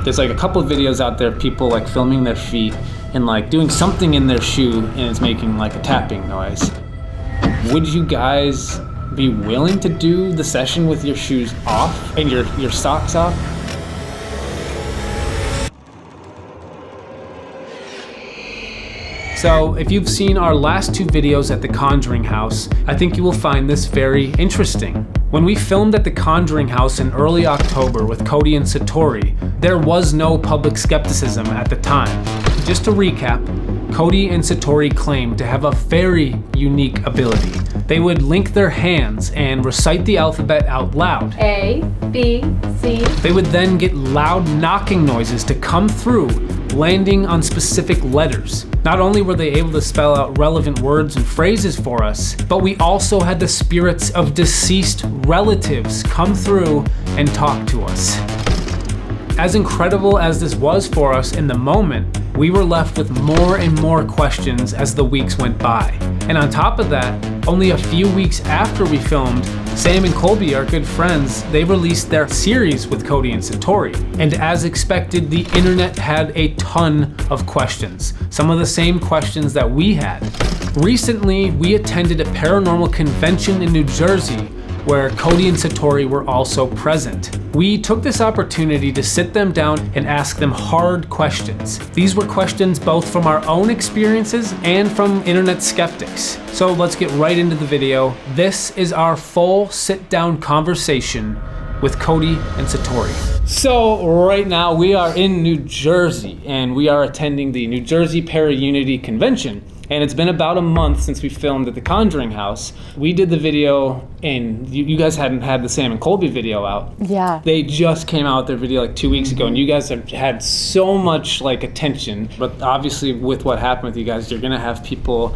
There's like a couple of videos out there of people like filming their feet and like doing something in their shoe and it's making like a tapping noise. Would you guys be willing to do the session with your shoes off and your socks off? So if you've seen our last 2 videos at the Conjuring House, I think you will find this very interesting. When we filmed at the Conjuring House in early October with Cody and Satori, there was no public skepticism at the time. Just to recap, Cody and Satori claimed to have a very unique ability. They would link their hands and recite the alphabet out loud. A, B, C. They would then get loud knocking noises to come through, landing on specific letters. Not only were they able to spell out relevant words and phrases for us, but we also had the spirits of deceased relatives come through and talk to us. As incredible as this was for us in the moment, we were left with more and more questions as the weeks went by. And on top of that, only a few weeks after we filmed, Sam and Colby, our good friends, they released their series with Cody and Satori. And as expected, the internet had a ton of questions. Some of the same questions that we had. Recently, we attended a paranormal convention in New Jersey where Cody and Satori were also present. We took this opportunity to sit them down and ask them hard questions. These were questions both from our own experiences and from internet skeptics. So let's get right into the video. This is our full sit-down conversation with Cody and Satori. So right now we are in New Jersey and we are attending the New Jersey Para-Unity Convention. And it's been about a month since we filmed at the Conjuring House. We did the video, and you guys hadn't had the Sam and Colby video out. Yeah. They just came out with their video like 2 weeks ago, and you guys have had so much like attention. But obviously, with what happened with you guys, you're gonna have people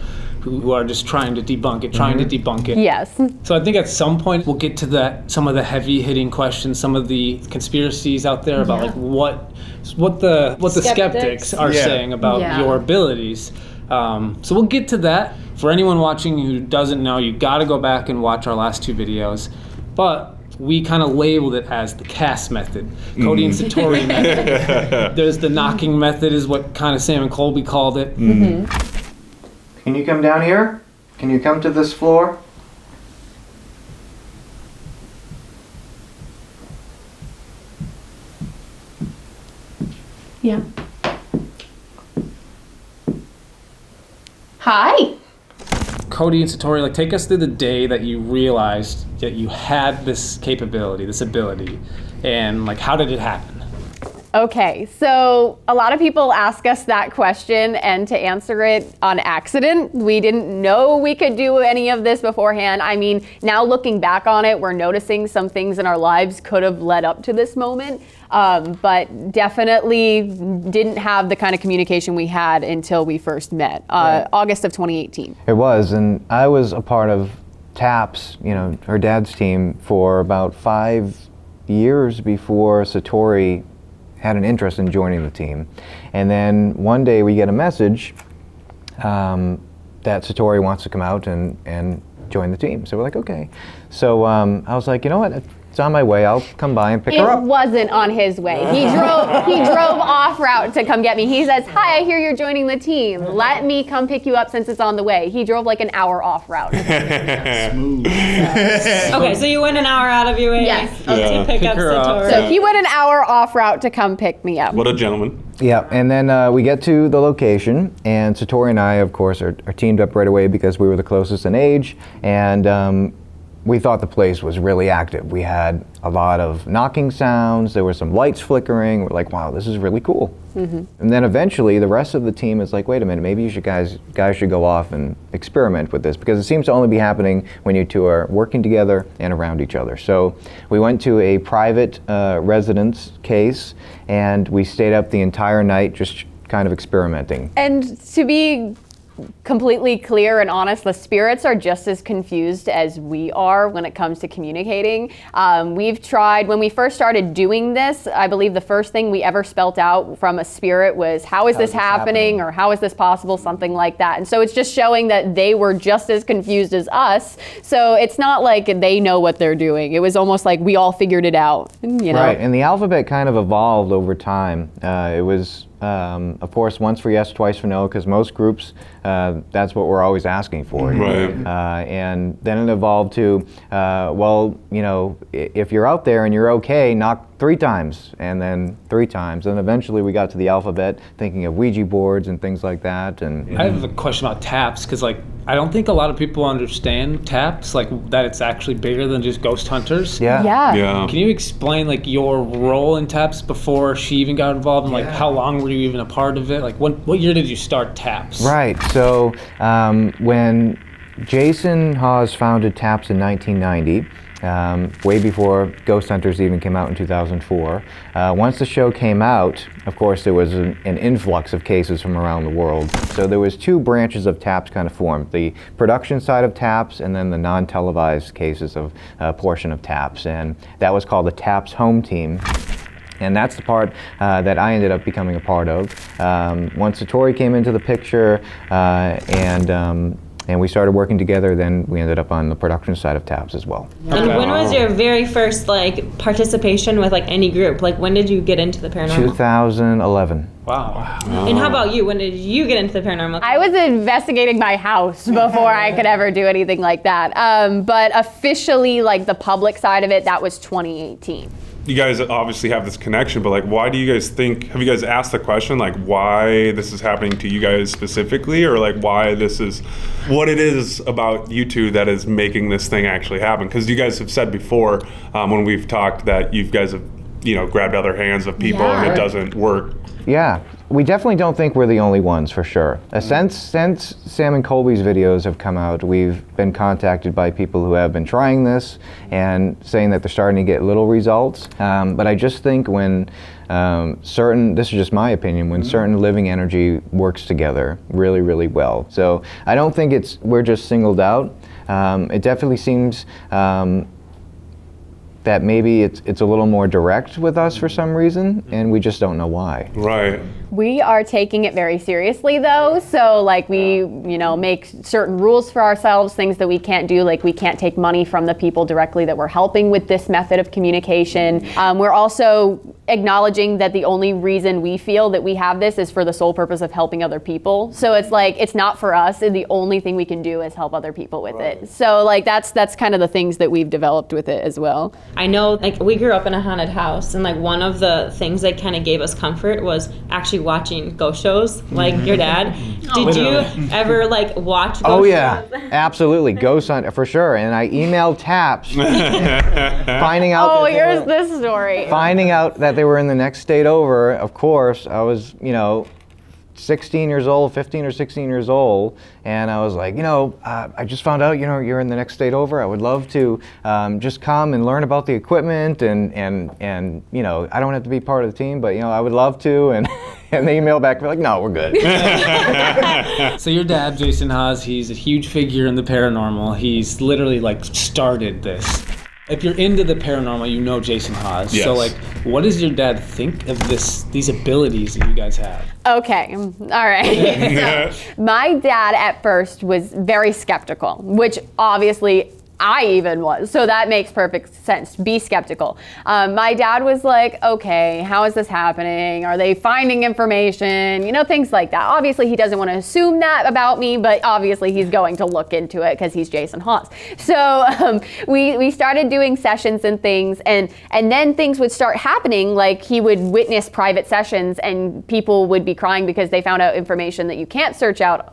who are just trying to debunk it, Yes. So I think at some point we'll get to that, some of the heavy hitting questions, some of the conspiracies out there about like what the skeptics are saying about your abilities. So we'll get to that. For anyone watching who doesn't know, you gotta go back and watch our last 2 videos. But we kind of labeled it as the cast method, Cody and Satori method. There's the knocking method is what kind of Sam and Colby called it. Can you come down here? Can you come to this floor? Yeah. Hi. Cody and Satori, like, take us through the day that you realized that you had this capability, this ability, and like, how did it happen? Okay, so a lot of people ask us that question, and to answer it on accident, we didn't know we could do any of this beforehand. I mean, now looking back on it, we're noticing some things in our lives could have led up to this moment, but definitely didn't have the kind of communication we had until we first met, August of 2018. It was, and I was a part of TAPS, you know, her dad's team, for about 5 years before Satori had an interest in joining the team. And then one day we get a message that Satori wants to come out and join the team. So we're like, okay. So I was like, you know what? It's on my way. I'll come by and pick her up. It wasn't on his way. He drove off route to come get me. He says, hi, I hear you're joining the team. Let me come pick you up since it's on the way. He drove like an hour off route. Smooth. Okay, so you went an hour out of your way to pick up Satori. So he went an hour off route to come pick me up. What a gentleman. Yeah, and then we get to the location, and Satori and I, of course, are teamed up right away because we were the closest in age, and we thought the place was really active. We had a lot of knocking sounds, there were some lights flickering. We're like, wow, this is really cool. And then eventually the rest of the team is like, wait a minute, maybe you should guys should go off and experiment with this, because it seems to only be happening when you two are working together and around each other. So we went to a private residence case, and we stayed up the entire night just kind of experimenting. And to be completely clear and honest, the spirits are just as confused as we are when it comes to communicating. We've tried, when we first started doing this, I believe the first thing we ever spelt out from a spirit was, how is this happening? Or how is this possible? Something like that. And so it's just showing that they were just as confused as us. So it's not like they know what they're doing. It was almost like we all figured it out. You know? Right, and the alphabet kind of evolved over time. It was, of course, once for yes, twice for no, because most groups, that's what we're always asking for. Right. And then it evolved to, well, you know, if you're out there and you're okay, knock 3 times, and then 3 times. And eventually we got to the alphabet, thinking of Ouija boards and things like that. And I have a question about taps, because like, I don't think a lot of people understand taps, like that it's actually bigger than just ghost hunters. Yeah. Can you explain like your role in taps before she even got involved, and like how long were you even a part of it? Like what year did you start taps? Right, so when Jason Hawes founded TAPS in 1990, way before Ghost Hunters even came out in 2004. Once the show came out, of course, there was an influx of cases from around the world. So there was 2 branches of TAPS kind of formed, the production side of TAPS and then the non-televised cases of portion of TAPS. And that was called the TAPS Home Team. And that's the part that I ended up becoming a part of. Once Satori came into the picture and we started working together, then we ended up on the production side of TAPS as well. And when was your very first like participation with like any group? Like when did you get into the paranormal? 2011. Wow. And how about you? When did you get into the paranormal? I was investigating my house before I could ever do anything like that. But officially, like the public side of it, that was 2018. You guys obviously have this connection, but like, why do you guys think, have you guys asked the question, like why this is happening to you guys specifically, or like why this is, what it is about you two that is making this thing actually happen? Because you guys have said before, when we've talked, that you guys have, you know, grabbed other hands of people and it doesn't work. Yeah, we definitely don't think we're the only ones, for sure. Since Sam and Colby's videos have come out, we've been contacted by people who have been trying this and saying that they're starting to get little results. But I just think when this is just my opinion, when certain living energy works together really, really well. So I don't think we're just singled out. It definitely seems that maybe it's a little more direct with us for some reason, and we just don't know why. Right. We are taking it very seriously though, so like we, you know, make certain rules for ourselves, things that we can't do, like we can't take money from the people directly that we're helping with this method of communication. We're also acknowledging that the only reason we feel that we have this is for the sole purpose of helping other people. So it's like, it's not for us, and the only thing we can do is help other people with it. So like that's kind of the things that we've developed with it as well. I know, like, we grew up in a haunted house, and like one of the things that kind of gave us comfort was actually watching ghost shows, like your dad. Did you ever like watch ghost shows? Oh yeah, absolutely, Ghost Hunt for sure. And I emailed TAPS, finding out. Oh, here's this story. Finding out that they were in the next state over. Of course, I was, you know, 16 years old, 15 or 16 years old, and I was like, you know, I just found out, you know, you're in the next state over. I would love to just come and learn about the equipment, and you know, I don't have to be part of the team, but you know, I would love to. And and they emailed back, we're like, no, we're good. So your dad, Jason Hawes, he's a huge figure in the paranormal. He's literally like started this. If you're into the paranormal, you know Jason Hawes. Yes. So like, what does your dad think of these abilities that you guys have? Okay, all right. So, my dad at first was very skeptical, which obviously I even was, so that makes perfect sense. Be skeptical. My dad was like, okay, how is this happening? Are they finding information? You know, things like that. Obviously, he doesn't want to assume that about me, but obviously he's going to look into it because he's Jason Hawes. So we started doing sessions and things, and then things would start happening, like he would witness private sessions and people would be crying because they found out information that you can't search up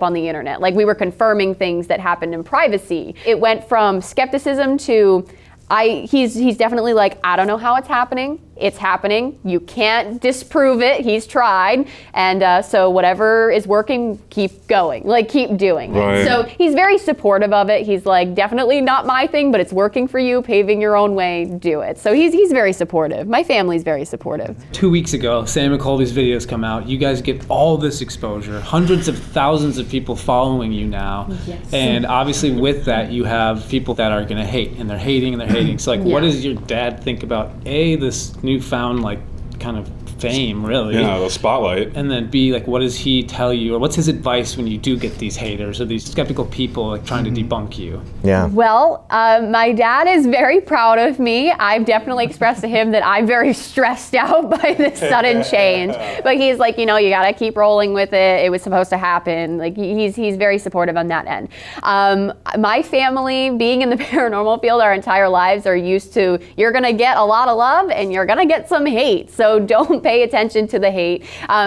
on the internet. Like we were confirming things that happened in privacy. It went from skepticism to he's definitely like, I don't know how it's happening. it's happening. You can't disprove it. He's tried. And so whatever is working, keep going. Like, keep doing Right. it. So he's very supportive of it. He's like, definitely not my thing, but it's working for you, paving your own way, do it. So he's very supportive. My family's very supportive. 2 weeks ago, Sam and Colby's videos come out. You guys get all this exposure. Hundreds of thousands of people following you now. Yes. And obviously with that, you have people that are going to hate, and they're hating, and they're hating. So, like, what Yeah. does your dad think about, A, this newfound, like, kind of fame, really? Yeah, the spotlight. And then B, like, what does he tell you, or what's his advice when you do get these haters or these skeptical people, like, trying to debunk you? Yeah. Well, my dad is very proud of me. I've definitely expressed to him that I'm very stressed out by this sudden change. But he's like, you gotta keep rolling with it. It was supposed to happen. Like, he's very supportive on that end. My family, being in the paranormal field our entire lives, are used to, you're gonna get a lot of love and you're gonna get some hate. So don't pay attention to the hate.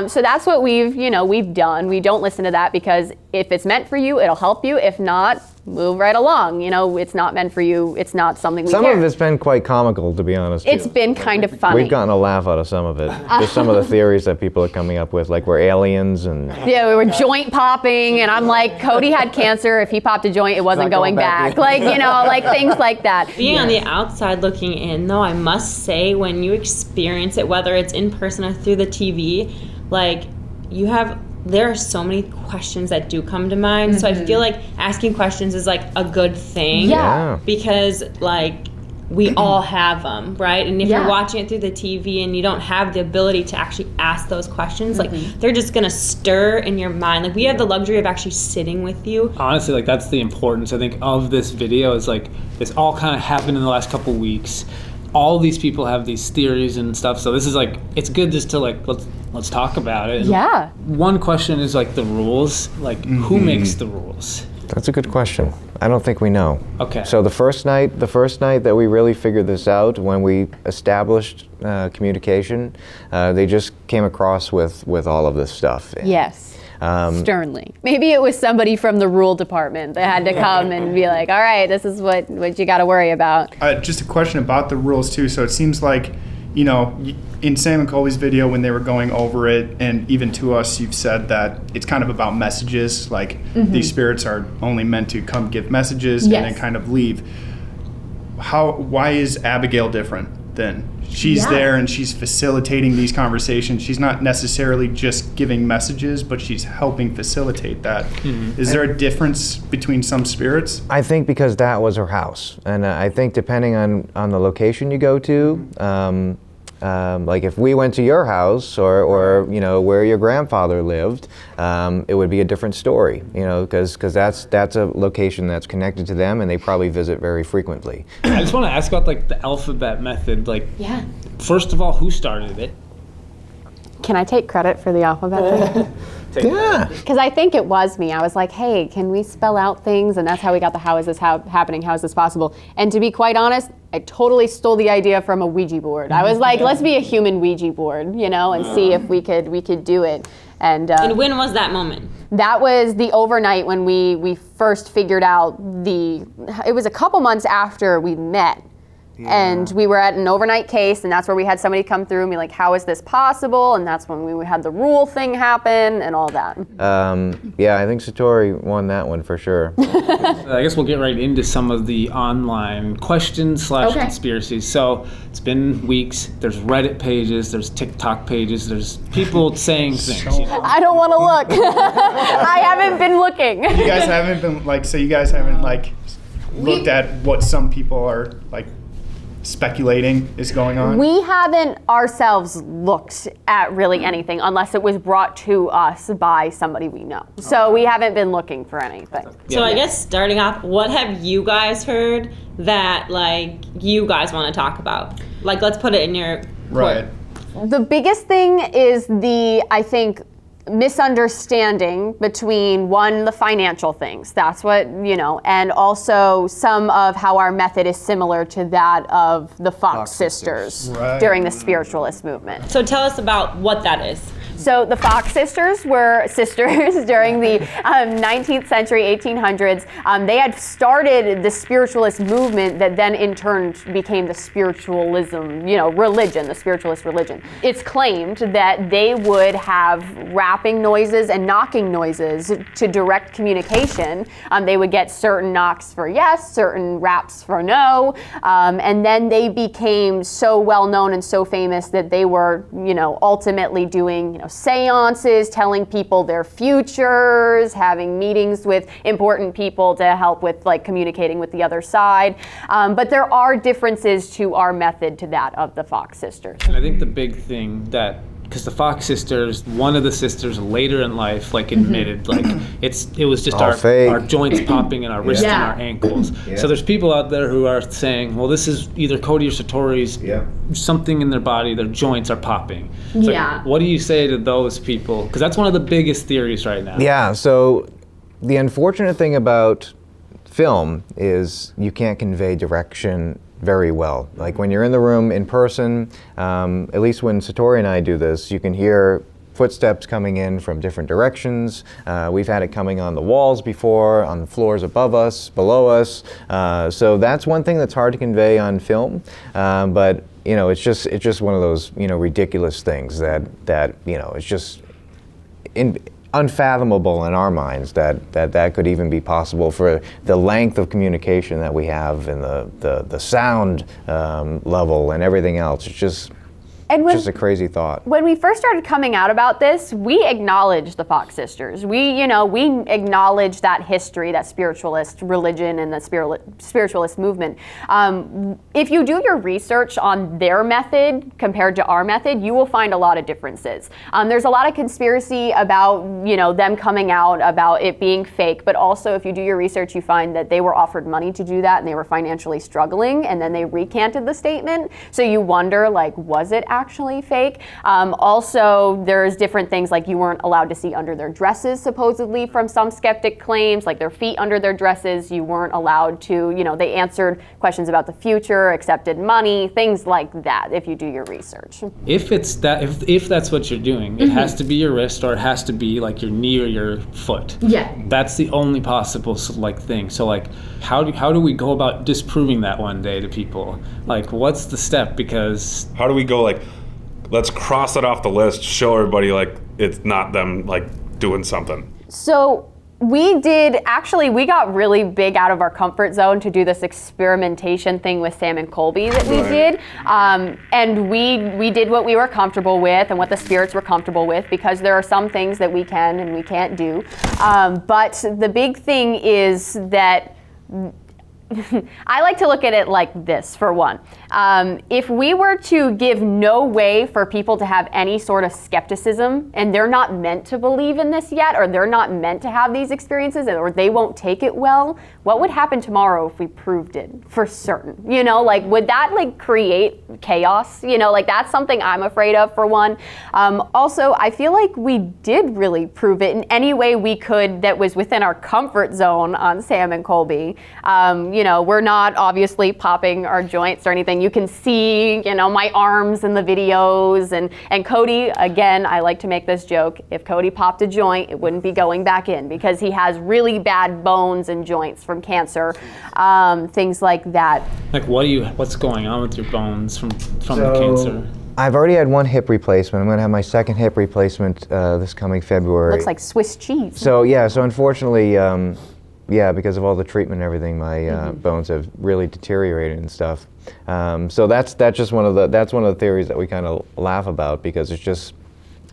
So that's what we've done. We don't listen to that, because if it's meant for you, it'll help you. If not, move right along. It's not meant for you. It's not something we Some care. of it's been quite comical, to be honest. It's too. been kind of funny. We've gotten a laugh out of some of it. Just some of the theories that people are coming up with, like we're aliens and. Yeah, we were joint popping, and I'm like, Cody had cancer. If he popped a joint, it wasn't Not going going back back. Like, like things like that. Being on the outside looking in, though, I must say, when you experience it, whether it's in person or through the TV, like, there are so many questions that do come to mind. So I feel like asking questions is like a good thing. Yeah. Because, like, we all have them, right? And if Yeah. you're watching it through the TV and you don't have the ability to actually ask those questions, like, they're just gonna stir in your mind. Like, we have the luxury of actually sitting with you. Honestly, like, that's the importance, I think, of this video, is like, this all kind of happened in the last couple weeks. All these people have these theories and stuff, so this is like, it's good just to, like, let's talk about it. Yeah. One question is, like, the rules. Like, who makes the rules? That's a good question. I don't think we know. Okay. So the first night that we really figured this out, when we established communication, they just came across with all of this stuff. Yes. Sternly. Maybe it was somebody from the rule department that had to come and be like, all right, this is what you got to worry about. Just a question about the rules too. So it seems like, in Sam and Colby's video, when they were going over it, and even to us, you've said that it's kind of about messages. Like, these spirits are only meant to come give messages and then kind of leave. Why is Abigail different then? She's there and she's facilitating these conversations. She's not necessarily just giving messages, but she's helping facilitate that. Is there a difference between some spirits? I think because that was her house, and I think depending on the location you go to, like if we went to your house or where your grandfather lived, it would be a different story, because that's a location that's connected to them, and they probably visit very frequently. I just want to ask about, like, the alphabet method. Like, Yeah. first of all, who started it? Can I take credit for the alphabet thing? Yeah. Because I think it was me. I was like, hey, can we spell out things? And that's how we got the how is this happening, how is this possible? And to be quite honest, I totally stole the idea from a Ouija board. I was like, let's be a human Ouija board, and see if we could do it. And when was that moment? that was the overnight when we first figured out it was a couple months after we met. And we were at an overnight case, and that's where we had somebody come through and be like, how is this possible? And that's when we had the rule thing happen and all that. Yeah, I think Satori won that one for sure. I guess we'll get right into some of the online questions / Okay. conspiracies. So it's been weeks. There's Reddit pages. There's TikTok pages. There's people saying things. I don't want to look. I haven't been looking. You guys haven't been you guys haven't looked at what some people are speculating is going on? We haven't ourselves looked at really anything unless it was brought to us by somebody we know. So we haven't been looking for anything. So I guess starting off, what have you guys heard that you guys want to talk about? Let's put it in your Right. The biggest thing is I think misunderstanding between the financial things. That's what, and also some of how our method is similar to that of the Fox sisters Right. during the spiritualist movement. So tell us about what that is. So the Fox sisters were sisters during the 19th century, 1800s. They had started the spiritualist movement that then in turn became the spiritualism, religion, the spiritualist religion. It's claimed that they would have rapping noises and knocking noises to direct communication. They would get certain knocks for yes, certain raps for no, and then they became so well known and so famous that they were, ultimately doing, seances, telling people their futures, having meetings with important people to help with communicating with the other side. But there are differences to our method to that of the Fox sisters. And I think the big thing because the Fox sisters, one of the sisters later in life, admitted, it was just our joints popping and our wrists and our ankles. Yeah. So there's people out there who are saying, well, this is either Cody or Satori's, something in their body, their joints are popping. So what do you say to those people? Because that's one of the biggest theories right now. Yeah, so the unfortunate thing about film is you can't convey direction very well. Like when you're in the room in person, at least when Satori and I do this, you can hear footsteps coming in from different directions. We've had it coming on the walls before, on the floors above us, below us. So that's one thing that's hard to convey on film. But it's just one of those ridiculous things that it's just unfathomable in our minds that could even be possible for the length of communication that we have and the sound level and everything else. It's just a crazy thought. When we first started coming out about this, we acknowledged the Fox sisters. We acknowledged that history, that spiritualist religion and the spiritualist movement. If you do your research on their method compared to our method, you will find a lot of differences. There's a lot of conspiracy about, them coming out, about it being fake, but also if you do your research, you find that they were offered money to do that and they were financially struggling, and then they recanted the statement. So you wonder, was it actually fake? Also, there's different things like you weren't allowed to see under their dresses, supposedly, from some skeptic claims, like their feet under their dresses. You weren't allowed to, they answered questions about the future, accepted money, things like that, if you do your research. If that's what you're doing, it has to be your wrist or it has to be your knee or your foot. Yeah. That's the only possible thing. So how do we go about disproving that one day to people? What's the step? Because how do we go let's cross it off the list, show everybody it's not them doing something? So we got really big out of our comfort zone to do this experimentation thing with Sam and Colby that we did. And we did what we were comfortable with and what the spirits were comfortable with, because there are some things that we can and we can't do. But the big thing is that I like to look at it like this, for one. If we were to give no way for people to have any sort of skepticism, and they're not meant to believe in this yet, or they're not meant to have these experiences, or they won't take it well, what would happen tomorrow if we proved it for certain? Would that create chaos? That's something I'm afraid of, for one. Also, I feel like we did really prove it in any way we could that was within our comfort zone on Sam and Colby. We're not obviously popping our joints or anything. You can see, my arms in the videos, and Cody, again, I like to make this joke. If Cody popped a joint, it wouldn't be going back in because he has really bad bones and joints from cancer, things like that. What's going on with your bones from the cancer? I've already had one hip replacement. I'm going to have my second hip replacement this coming February. Looks like Swiss cheese. So unfortunately, because of all the treatment and everything, my bones have really deteriorated and stuff. So that's just one of the theories that we kind of laugh about, because it's just,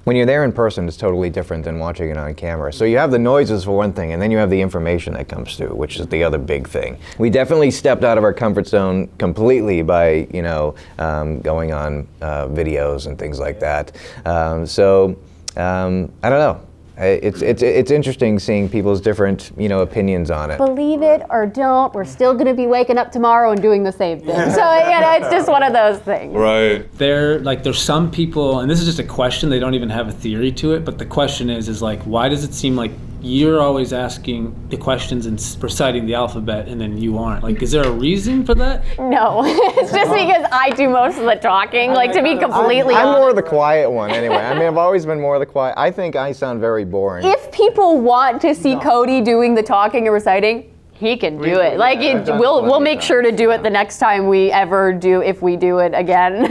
when you're there in person, it's totally different than watching it on camera. So you have the noises for one thing, and then you have the information that comes through, which is the other big thing. We definitely stepped out of our comfort zone completely by going on videos and things like that. I don't know. It's interesting seeing people's different, opinions on it. Believe it or don't, we're still going to be waking up tomorrow and doing the same thing. So, it's just one of those things. Right. There's some people, and this is just a question, they don't even have a theory to it, but the question is like, why does it seem like you're always asking the questions and reciting the alphabet and then you aren't? Like, is there a reason for that? No, it's just because I do most of the talking, like to be completely I'm honest. more the quiet one anyway. I mean, I've always been more the quiet. I think I sound very boring. If people want to see Cody doing the talking and reciting, he can do it. Like, we'll make sure to do it the next time we ever do, if we do it again,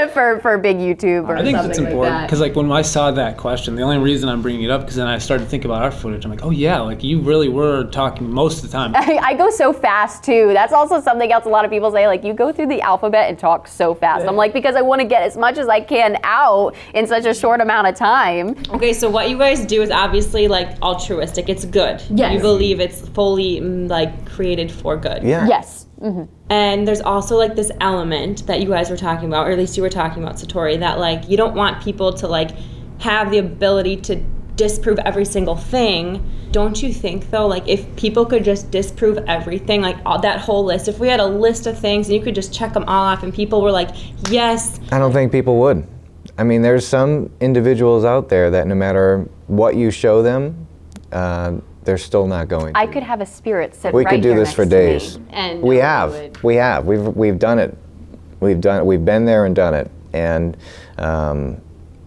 for big YouTube or something like that. I think that's important because, like, when I saw that question, the only reason I'm bringing it up because then I started to think about our footage. I'm like, oh yeah, like you really were talking most of the time. I go so fast too. That's also something else a lot of people say, like, you go through the alphabet and talk so fast. I'm like, because I want to get as much as I can out in such a short amount of time. Okay, so what you guys do is obviously like altruistic. It's good. Yes. You believe it's fully like created for good. Yeah. Yes. Mm-hmm. And there's also like this element that you guys were talking about, or at least you were talking about, Satori, that like you don't want people to like have the ability to disprove every single thing. Don't you think though, like if people could just disprove everything, like all that whole list, if we had a list of things and you could just check them all off and people were like, yes. I don't think people would. I mean, there's some individuals out there that no matter what you show them, they're still not going to. I could have a spirit sit We right could do here this next for to days. me, and We nobody have. would. We have. We've done it. We've been there and done it. And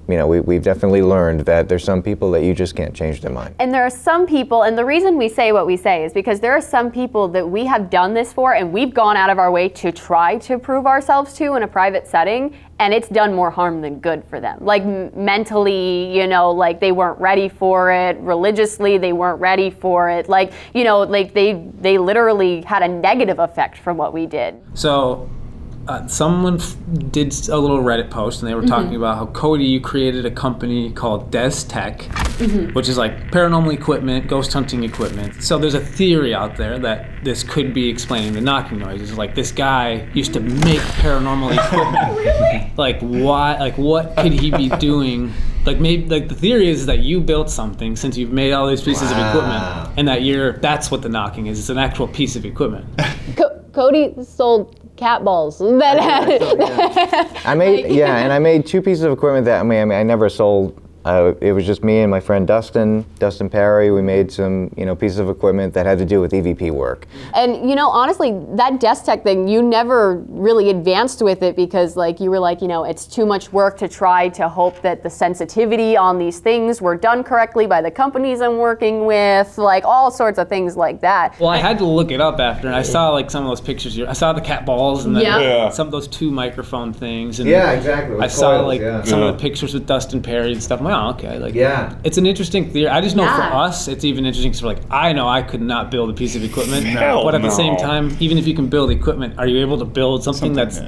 we've definitely learned that there's some people that you just can't change their mind. And there are some people, and the reason we say what we say is because there are some people that we have done this for and we've gone out of our way to try to prove ourselves to in a private setting, and it's done more harm than good for them. Like mentally, like they weren't ready for it. Religiously, they weren't ready for it. Like, like they literally had a negative effect from what we did. So someone did a little Reddit post and they were talking about how, Cody, you created a company called Des Tech, which is like paranormal equipment, ghost hunting equipment. So there's a theory out there that this could be explaining the knocking noises. Like, this guy used to make paranormal equipment. Really? Like, why? Like, what could he be doing? Like, maybe, like, the theory is that you built something since you've made all these pieces of equipment, and that that's what the knocking is. It's an actual piece of equipment. Cody sold cat balls. I made 2 pieces of equipment that I never sold. It was just me and my friend Dustin Perry. We made some, pieces of equipment that had to do with EVP work. And honestly, that desk tech thing, you never really advanced with it because you were like, it's too much work to try to hope that the sensitivity on these things were done correctly by the companies I'm working with, like all sorts of things like that. Well, I had to look it up after, and I saw like some of those pictures. I saw the cat balls and then some of those 2 microphone things. And yeah, exactly. I saw some of the pictures with Dustin Perry and stuff. I'm like, oh, okay. Like, it's an interesting theory. I just know for us, it's even interesting because I know I could not build a piece of equipment. But at the same time, even if you can build equipment, are you able to build something that's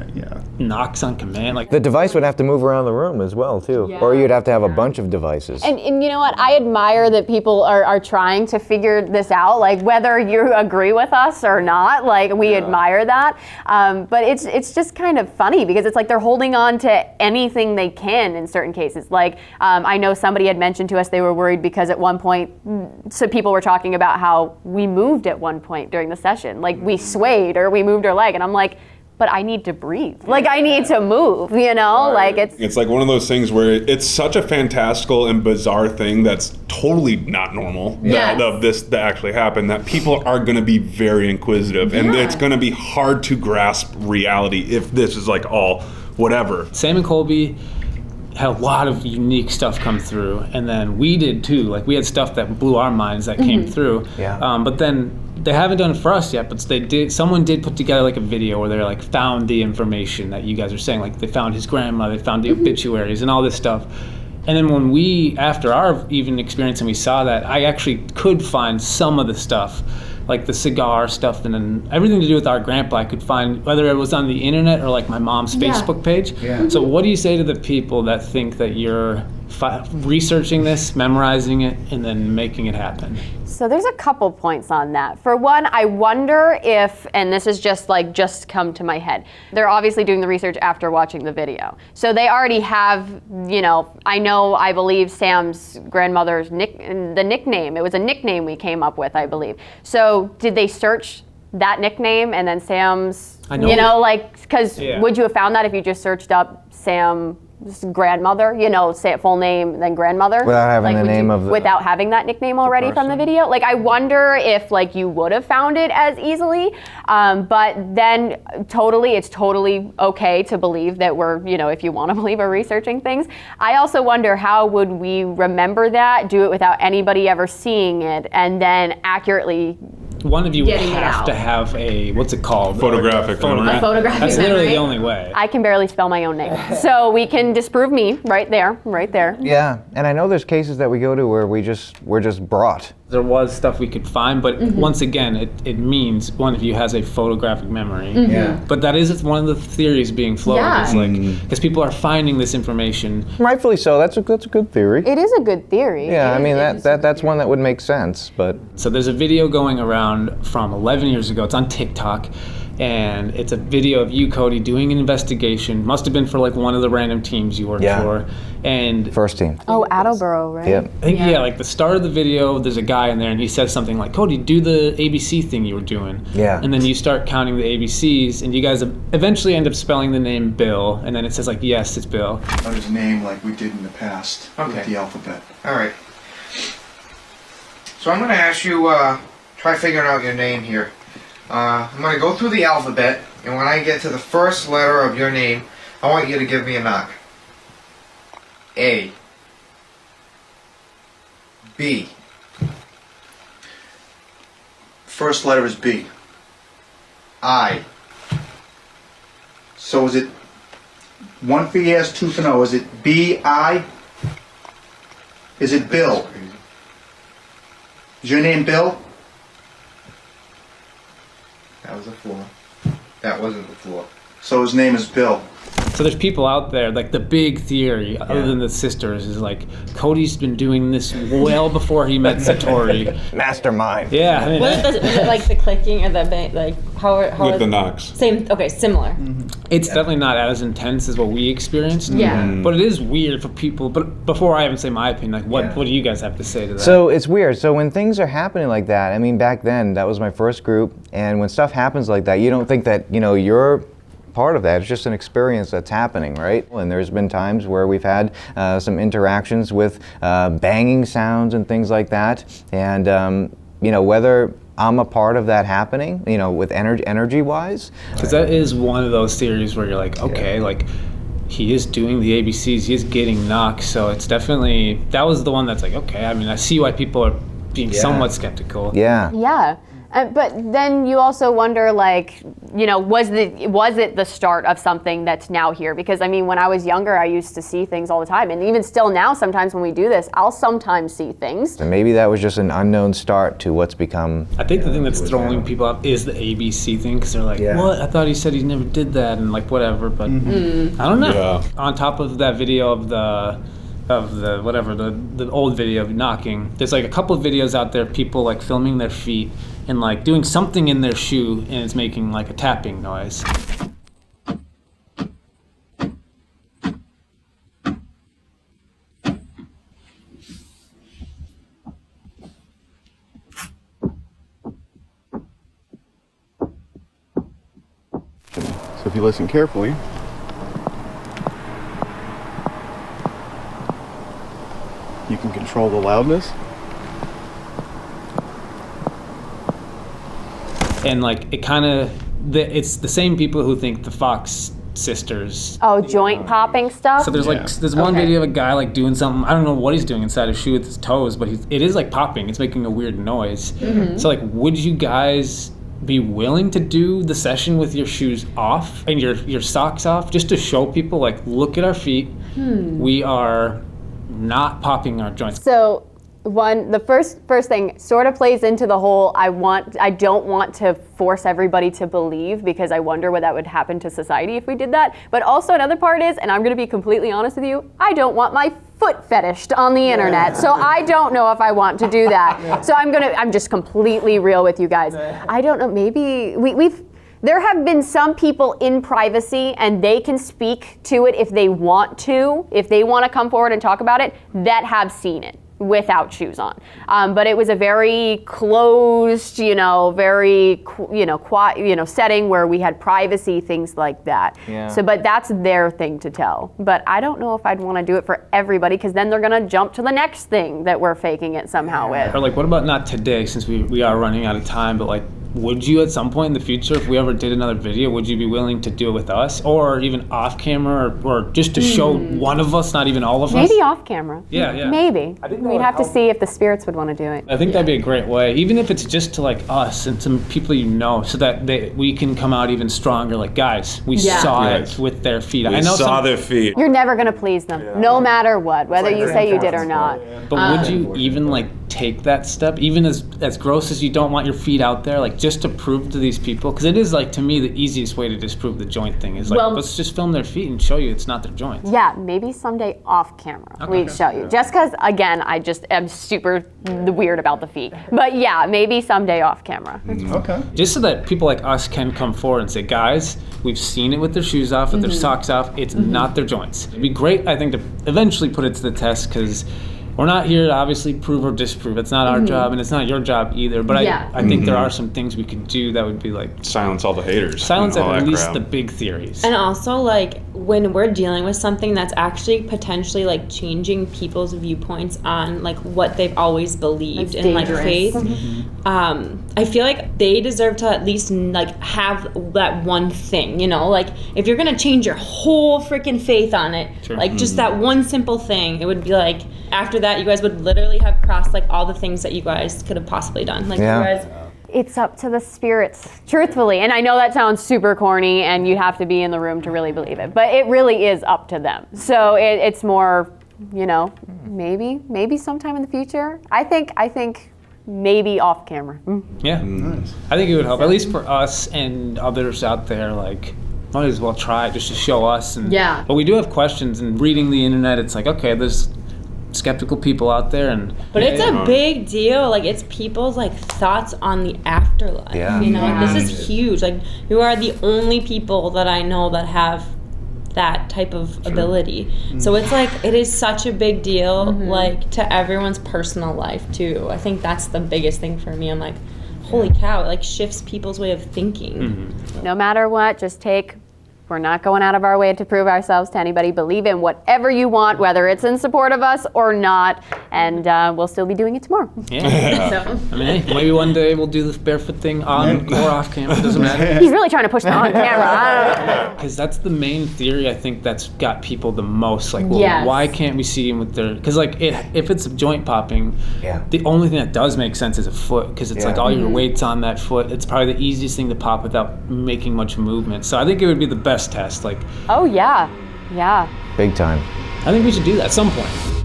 knocks on command? Like, the device would have to move around the room as well too, or you'd have to have a bunch of devices. And you know what? I admire that people are trying to figure this out, like whether you agree with us or not. Like, we admire that. But it's just kind of funny because it's like they're holding on to anything they can in certain cases. Like, I know somebody had mentioned to us they were worried because at one point, so people were talking about how we moved at one point during the session. Like, we swayed or we moved our leg. And I'm like, but I need to breathe. Like, I need to move, Like, it's like one of those things where it's such a fantastical and bizarre thing that's totally not normal that actually happened, that people are going to be very inquisitive and it's going to be hard to grasp reality if this is like all whatever. Sam and Colby had a lot of unique stuff come through, and then we did too. Like, we had stuff that blew our minds that came through. But then they haven't done it for us yet, but someone did put together like a video where they like found the information that you guys are saying. Like, they found his grandma, they found the obituaries and all this stuff. And then when after our even experience and we saw that, I actually could find some of the stuff, like the cigar stuff, and then everything to do with our grandpa I could find, whether it was on the internet or like my mom's Facebook page. So what do you say to the people that think that you're researching this, memorizing it, and then making it happen? So there's a couple points on that. For one, I wonder if, and this is just come to my head, they're obviously doing the research after watching the video. So they already have, I believe Sam's grandmother's the nickname. It was a nickname we came up with, I believe. So did they search that nickname and then Sam's, because would you have found that if you just searched up Sam's grandmother, say full name, then grandmother? Without having the name of the... Without having that nickname already from the video? I wonder if, you would have found it as easily. But then, it's totally okay to believe that we're, if you want to believe we're researching things. I also wonder, how would we remember that, do it without anybody ever seeing it, and then accurately... One of you have to have a, what's it called? Photographic memory. That's literally the only way. I can barely spell my own name. So we can disprove me right there. Yeah, and I know there's cases that we go to where we're just brought. There was stuff we could find, but once again, it means one of you has a photographic memory. Yeah. But that is one of the theories being floated. Yeah. Because people are finding this information. Rightfully so. That's a good theory. It is a good theory. Yeah, I mean that's one that would make sense, but So there's a video going around from 11 years ago. It's on TikTok. And it's a video of you, Cody, doing an investigation. Must have been for one of the random teams you worked for. And first team. Oh, Attleboro, right? Yep. I think the start of the video, there's a guy in there and he says something like, Cody, do the ABC thing you were doing. Yeah. And then you start counting the ABCs and you guys eventually end up spelling the name Bill. And then it says yes, it's Bill. His name like we did in the past with the alphabet. All right. So I'm going to ask you, try figuring out your name here. I'm going to go through the alphabet, and when I get to the first letter of your name, I want you to give me a knock. A. B. First letter is B. I. So is it one for yes, two for no? Is it B-I? Is it Bill? Is your name Bill? That was a floor. That wasn't the floor. So his name is Bill. So there's people out there, the big theory, other than the sisters, is Cody's been doing this well before he met Satori. Mastermind. Yeah. I mean, Was it the clicking or the how With the knocks. Same. Okay, similar. It's definitely not as intense as what we experienced. Yeah. But it is weird for people. But before I even say my opinion, what do you guys have to say to that? So it's weird. So when things are happening like that, I mean, back then, that was my first group. And when stuff happens like that, you don't think that, you're part of that. It's just an experience that's happening, right? And there's been times where we've had some interactions with banging sounds and things like that. And, whether I'm a part of that happening, with energy-wise. Because that is one of those theories where you're he is doing the ABCs, he is getting knocks, so it's definitely, that was the one that's okay, I mean, I see why people are being somewhat skeptical. Yeah. Yeah. But then you also wonder, was it the start of something that's now here? Because, I mean, when I was younger, I used to see things all the time. And even still now, sometimes when we do this, I'll sometimes see things. And maybe that was just an unknown start to what's become... I think the thing that's throwing people up is the ABC thing, because they're what? I thought he said he never did that, and whatever, but I don't know. Yeah. On top of that video of the old video of knocking, there's a couple of videos out there, people filming their feet and doing something in their shoe, and it's making a tapping noise. So if you listen carefully, you can control the loudness. And it kind of, it's the same people who think the Fox sisters. Oh, joint popping stuff? So there's one video of a guy doing something, I don't know what he's doing inside his shoe with his toes, but it is popping, it's making a weird noise. So would you guys be willing to do the session with your shoes off and your socks off, just to show people look at our feet, we are not popping our joints? So the first thing sort of plays into the whole I don't want to force everybody to believe, because I wonder what that would happen to society if we did that. But also another part is, and I'm going to be completely honest with you, I don't want my foot foot fetished on the internet. So I don't know if I want to do that. So I'm just completely real with you guys. I don't know, maybe there have been some people in privacy, and they can speak to it if they want to come forward and talk about it, that have seen it without shoes on. But it was a very closed, very, quiet, setting where we had privacy, things like that. Yeah. So, but that's their thing to tell. But I don't know if I'd want to do it for everybody, because then they're going to jump to the next thing that we're faking it somehow with. Or like, what about not today, since we are running out of time, but like, would you at some point in the future, if we ever did another video, would you be willing to do it with us, or even off camera, or just to show one of us, not even all of us? Maybe off camera. Yeah. Maybe. I think that We'd would have to help. see if the spirits would want to do it. I think that'd be a great way, even if it's just to like us and some people so that we can come out even stronger. Like, guys, we saw it with their feet. We saw their feet. You're never going to please them, no matter what, whether you say you did or not. But would you even like take that step, even as gross as you don't want your feet out there, like just to prove to these people? Because it is, like, to me, the easiest way to disprove the joint thing is like, let's just film their feet and show you it's not their joints. Yeah, maybe someday off camera we'd show you. Just because, again, I just am super weird about the feet. But yeah, maybe someday off camera. Okay. Just so that people like us can come forward and say, guys, we've seen it with their shoes off, with their socks off, it's not their joints. It'd be great, I think, to eventually put it to the test, because we're not here to obviously prove or disprove. It's not our job, and it's not your job either. But I think there are some things we could do that would be like Silence all the haters. silence and all at that least crap. the big theories. And also, like, when we're dealing with something that's actually potentially, like, changing people's viewpoints on, like, what they've always believed That's in, like, dangerous. faith, I feel like they deserve to at least, like, have that one thing, Like, if you're gonna change your whole freaking faith on it, like, just that one simple thing, it would be like, after that, you guys would literally have crossed, like, all the things that you guys could have possibly done. Like, you guys... It's up to the spirits, truthfully. And I know that sounds super corny, and you'd have to be in the room to really believe it, but it really is up to them. So it's more, maybe sometime in the future. I think maybe off camera. Yeah, I think it would help, at least for us and others out there. Like, might as well try it just to show us. And but we do have questions, and reading the internet, it's like, okay, there's skeptical people out there, but it's a big deal. Like, it's people's, like, thoughts on the afterlife. This is huge. Like, you are the only people that I know that have that type of ability. So it's like, it is such a big deal, like, to everyone's personal life too. I think that's the biggest thing for me. I'm like, holy cow, it, like, shifts people's way of thinking. No matter what, we're not going out of our way to prove ourselves to anybody. Believe in whatever you want, whether it's in support of us or not, and we'll still be doing it tomorrow. I mean, hey, maybe one day we'll do this barefoot thing on or off camera, it doesn't matter. He's really trying to push it on camera. Because that's the main theory, I think, that's got people the most. Like, well, why can't we see him with their... Because, like, if it's joint popping, the only thing that does make sense is a foot, because it's like all your weight's on that foot. It's probably the easiest thing to pop without making much movement. So I think it would be the best test. Like, oh yeah, Big time. I think we should do that at some point.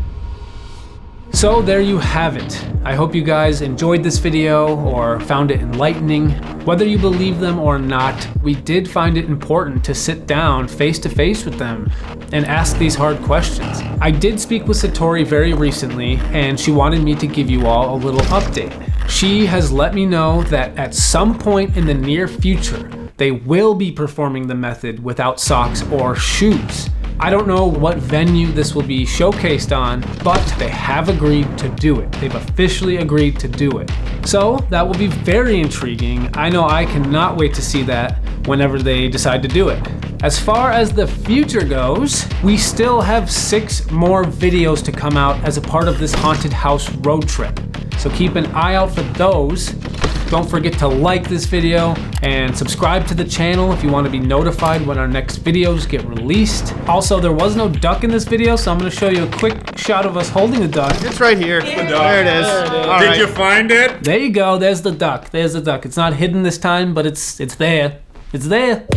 So there you have it. I hope you guys enjoyed this video or found it enlightening. Whether you believe them or not, we did find it important to sit down face to face with them and ask these hard questions. I did speak with Satori very recently, and she wanted me to give you all a little update. She has let me know that at some point in the near future, they will be performing the method without socks or shoes. I don't know what venue this will be showcased on, but they have agreed to do it. They've officially agreed to do it. So that will be very intriguing. I know I cannot wait to see that whenever they decide to do it. As far as the future goes, we still have 6 more videos to come out as a part of this haunted house road trip. So keep an eye out for those. Don't forget to like this video and subscribe to the channel if you want to be notified when our next videos get released. Also, there was no duck in this video, so I'm going to show you a quick shot of us holding the duck. It's right here. There it is. Did you find it? There you go. There's the duck. There's the duck. It's not hidden this time, but it's there. It's there.